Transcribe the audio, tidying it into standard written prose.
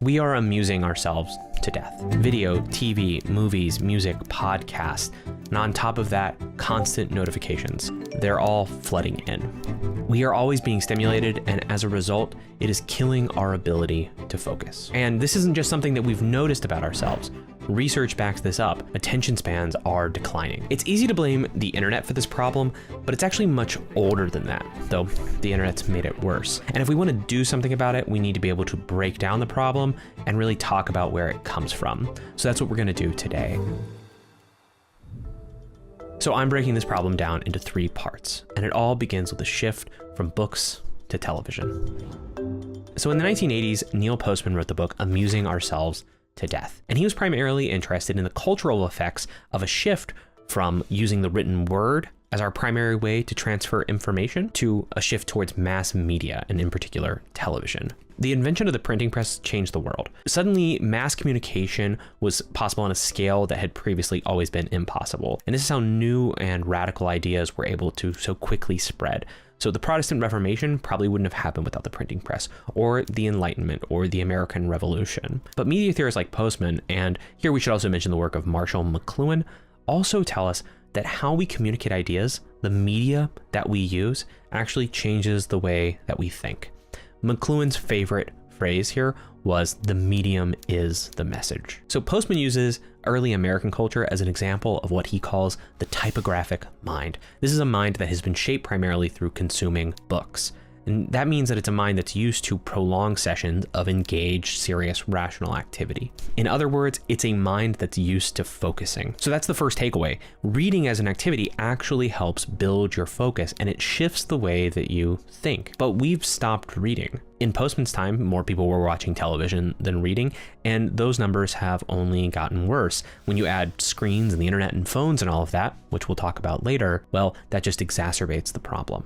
We are amusing ourselves to death. Video, TV, movies, music, podcasts, and on top of that, constant notifications. They're all flooding in. We are always being stimulated, and as a result, it is killing our ability to focus. And this isn't just something that we've noticed about ourselves. Research backs this up. Attention spans are declining. It's easy to blame the internet for this problem, but it's actually much older than that, though the internet's made it worse. And if we want to do something about it, we need to be able to break down the problem and really talk about where it comes from. So that's what we're going to do today. So I'm breaking this problem down into 3 parts, and it all begins with a shift from books to television. So in the 1980s, Neil Postman wrote the book Amusing Ourselves to Death, and he was primarily interested in the cultural effects of a shift from using the written word as our primary way to transfer information to a shift towards mass media, and in particular, television. The invention of the printing press changed the world. Suddenly, mass communication was possible on a scale that had previously always been impossible. And this is how new and radical ideas were able to so quickly spread. So the Protestant Reformation probably wouldn't have happened without the printing press, or the Enlightenment, or the American Revolution. But media theorists like Postman, and here we should also mention the work of Marshall McLuhan, also tell us that how we communicate ideas, the media that we use, actually changes the way that we think. McLuhan's favorite phrase here was, "The medium is the message." So Postman uses early American culture as an example of what he calls the typographic mind. This is a mind that has been shaped primarily through consuming books. And that means that it's a mind that's used to prolonged sessions of engaged, serious, rational activity. In other words, it's a mind that's used to focusing. So that's the first takeaway. Reading as an activity actually helps build your focus, and it shifts the way that you think. But we've stopped reading. In Postman's time, more people were watching television than reading, and those numbers have only gotten worse. When you add screens and the internet and phones and all of that, which we'll talk about later, well, that just exacerbates the problem.